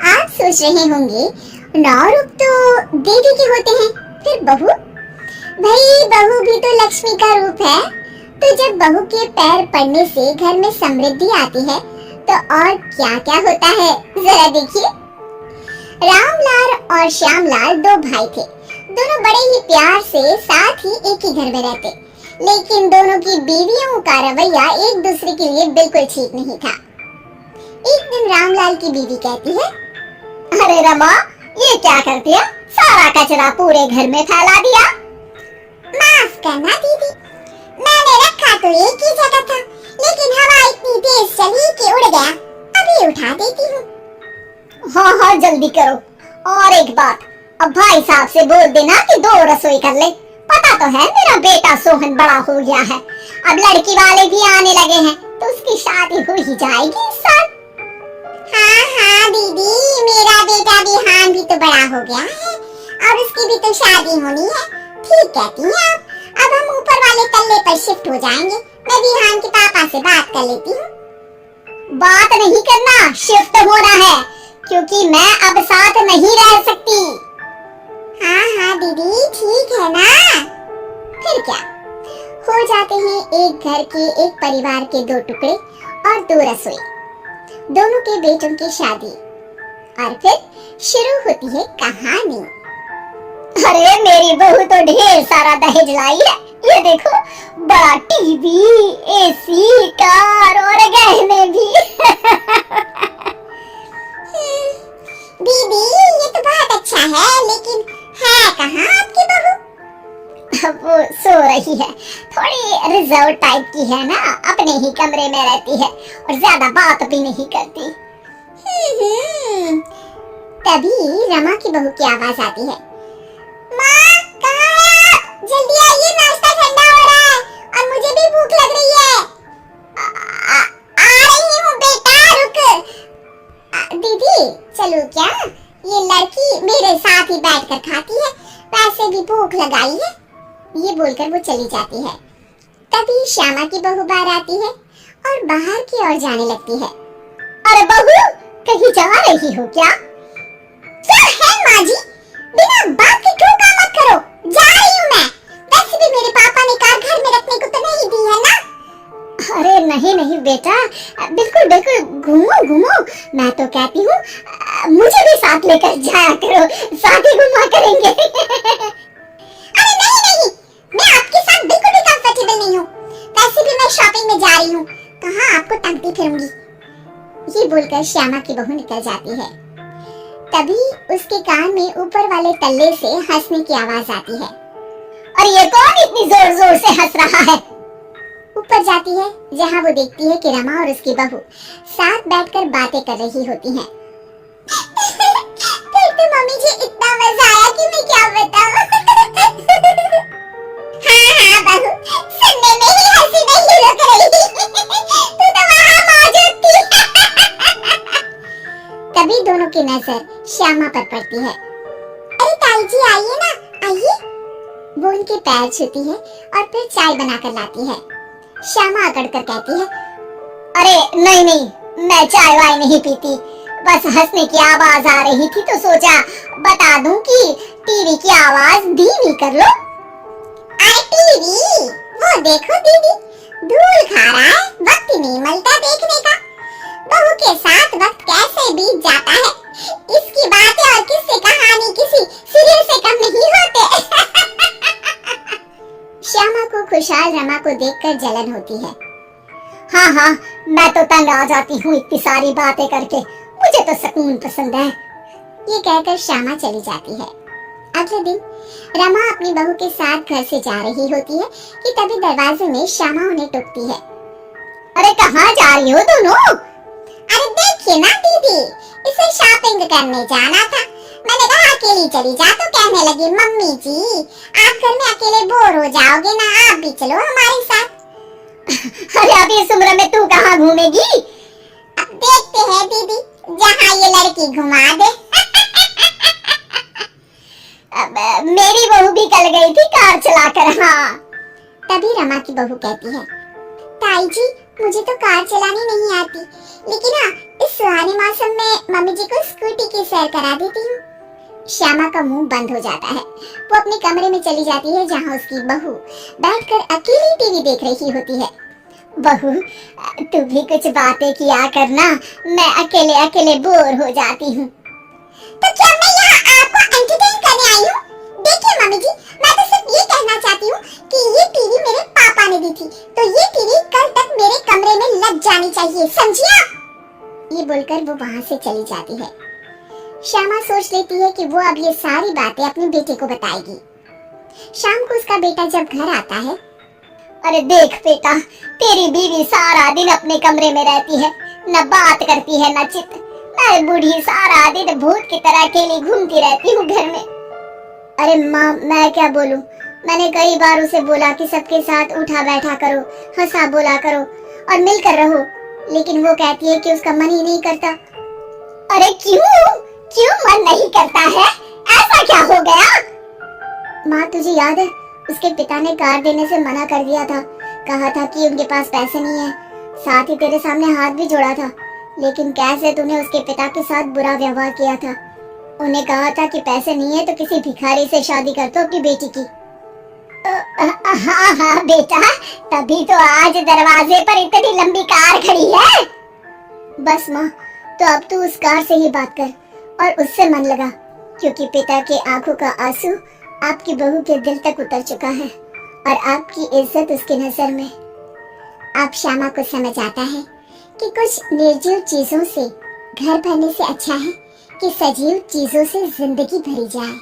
आप सोच रहे होंगे 9 रूप तो देवी के होते हैं, फिर बहू? भाई बहू भी तो लक्ष्मी का रूप है। तो जब बहू के पैर पड़ने से घर में समृद्धि आती है तो और क्या क्या होता है, जरा देखिए। रामलाल और श्यामलाल 2 भाई थे। दोनों बड़े ही प्यार से साथ ही एक ही घर में रहते, लेकिन दोनों की बीवियों का रवैया एक दूसरे के लिए बिल्कुल ठीक नहीं था। एक दिन रामलाल की बीवी कहती है, अरे रमा, ये क्या कर दिया? सारा कचरा पूरे घर में फैला दिया। माफ करना दीदी, मैंने रखा तो एक ही जगह था, लेकिन हवा इतनी तेज चली कि उड़ गया। अभी उठा देती हूँ। हाँ जल्दी करो। और एक बात, अब भाई साहब से बोल देना कि 2 रसोई कर ले। पता तो है मेरा बेटा सोहन बड़ा हो गया है, अब लड़की वाले भी आने लगे हैं, तो उसकी शादी हो ही जाएगी इस साल। हाँ दीदी, मेरा बेटा विहान भी तो बड़ा हो गया है और उसकी भी तो शादी होनी है। ठीक कहती हैं आप। अब हम ऊपर वाले तल्ले पर शिफ्ट हो जाएंगे। मैं विहान के पापा से बात कर लेती हूँ। बात नहीं करना, शिफ्ट होना है, क्योंकि मैं अब साथ नहीं रह सकती। हाँ दीदी, ठीक है ना। फिर क्या, हो जाते हैं एक घर के, एक परिवार के 2 टुकड़े और 2 रसोई, दोनों के बेटों की शादी। और फिर शुरू होती है कहानी। अरे मेरी बहू तो ढेर सारा दहेज लाई है। ये देखो, बड़ा टीवी, एसी, कार और गहने भी। दीदी ये तो बहुत अच्छा है, लेकिन है कहाँ आपकी बहू? वो सो रही है, थोड़ी रिजर्व टाइप की है ना, अपने ही कमरे में रहती है और ज्यादा बात भी नहीं करती। तभी रमा की बहू की आवाज आती है, माँ कहाँ है आप? जल्दी आइए, नाश्ता ठंडा हो रहा है और मुझे भी भूख लग रही है। आ रही हूँ बेटा, रुक। दीदी चलो क्या, ये लड़की मेरे साथ ही बैठकर खाती है, वैसे भी भूख लगाई है। ये बोलकर वो चली जाती है। तभी श्यामा की बहू बाहर आती है और बाहर की ओर जाने लगती है। अरे बहू, कहीं जा रही हो क्या? क्या है माँ जी, बिना बात के ठोका मत करो, जा रही हूँ मैं। वैसे भी मेरे पापा ने कार घर में रखने को तो नहीं दी है ना। अरे नहीं बेटा, बिल्कुल बिल्कुल, घूमो घूमो। मैं तो कहती हूँ मुझे भी साथ लेकर जाया करो, साथ ही घुमा करेंगे। अरे नहीं, मैं आपके साथ बिल्कुल भी कंफर्टेबल नहीं हूँ। वैसे भी मैं शॉपिंग में जा रही हूँ, कहाँ आपको टांगती फिरूंगी। ये बोलकर श्यामा की बहू निकल जाती है। तभी उसके कान में ऊपर वाले तल्ले से हंसने की आवाज आती है। और ये कौन इतनी जोर जोर से हंस रहा है? ऊपर जाती है, जहाँ वो देखती है कि रमा और उसकी बहू साथ बैठकर बातें कर रही होती हैं। फिर तो मम्मी जी इतना मजा आया कि मैं क्या बताऊं। हाँ बहू, सुनने में ही हंसी नहीं रुक रही। तू तो वहाँ मौजूद थी। तभी दोनों की नजर श्यामा पर पड़ती है। अरे ताई जी आइए ना, आइए। वो उनके पैर छूती है और फिर चाय बनाकर लाती है। श्यामा अकड़ कर कहती है, अरे नहीं, मैं चाय वाय नहीं पीती, बस हंसने की आवाज आ रही थी तो सोचा बता दूं कि टीवी की आवाज धीमी कर लो। अरे टीवी, वो देखो दीदी, धूल खा रहा है, वक्त ही नहीं मिलता देखने का। बहू के साथ वक्त कैसे बीत जाता है, इसकी बातें और किस्से कहानी किसी सीरियल से कम नहीं होते। श्यामा को खुशहाल रमा को देखकर जलन होती है। हाँ, मैं तो तंग आ जाती हूँ इतनी सारी बातें करके, मुझे तो सुकून पसंद है। ये कहकर श्यामा चली जाती है। अगले दिन रमा अपनी बहू के साथ घर से जा रही होती है कि तभी दरवाजे में श्यामा उन्हें टोकती है। अरे कहाँ जा रही हो दोनों? अरे देखिए ना दीदी, इसे शॉपिंग करने जाना था। मैंने कहा अकेली चली जा तो कहने लगी, मम्मी जी आप घर में अकेले बोर हो जाओगे ना, आप भी चलो हमारे साथ। अरे अब इस उम्र में तू कहाँ घूमेगी? अब देखते हैं दीदी, जहाँ ये लड़की घुमा दे। मेरी बहू भी कल गई थी कार चलाकर। हाँ। तभी रमा की बहू कहती है, ताई जी मुझे तो कार चलानी नहीं आती, लेकिन हाँ इस सुहाने मौसम में मम्मी जी को स्कूटी की सैर करा देती हूँ। श्यामा का मुंह बंद हो जाता है। वो अपने कमरे में चली जाती है जहाँ उसकी बहू बैठकर अकेली टीवी देख रही होती है। बहू, तू भी कुछ बातें किया करना, मैं अकेले अकेले बोर हो जाती हूँ। तो क्या मैं यहाँ आपको एंटरटेन करने आई हूँ? देखिए मम्मी जी, मैं तो सिर्फ ये कहना चाहती हूँ कि ये टीवी मेरे पापा ने दी थी, तो ये टीवी कल तक मेरे कमरे में लग जानी चाहिए, समझी आप? ये बोलकर वो वहाँ से चली जाती है। श्यामा सोच लेती है कि वो अब ये सारी बातें अपने बेटे को बताएगी। शाम को उसका बेटा जब घर आता है, अरे देख बेटा, तेरी बीवी सारा दिन अपने कमरे में रहती है, न बात करती है न चित। मैं बूढ़ी सारा दिन भूत की तरह अकेली घूमती रहती हूँ घर में। अरे माँ, मैं क्या बोलूं? मैंने कई बार उसे बोला कि सबके साथ उठा बैठा करो, हंसा बोला करो और मिलकर रहो, लेकिन वो कहती है कि उसका मन ही नहीं करता। अरे क्यों क्यों मन नहीं करता है? ऐसा क्या हो गया? माँ, तुझे याद है उसके पिता ने कार देने से मना कर दिया था। कहा था कि उनके पास पैसे नहीं है, साथ ही तेरे सामने हाथ भी जोड़ा था, लेकिन कैसे तूने उसके पिता के साथ बुरा व्यवहार किया था। उन्हें कहा था कि पैसे नहीं है तो किसी भिखारी से शादी कर दो अपनी बेटी की। हाँ हाँ बेटा, तभी तो आज दरवाजे पर इतनी लंबी कार खड़ी है। बस माँ, तो अब तू उस कार से ही बात कर और उससे मन लगा, क्योंकि पिता के आंखों का आंसू आपकी बहू के दिल तक उतर चुका है और आपकी इज्जत उसकी नजर में। आप श्यामा को समझ आता है कि कुछ निर्जीव चीजों से घर भरने से अच्छा है कि सजीव चीजों से जिंदगी भरी जाए।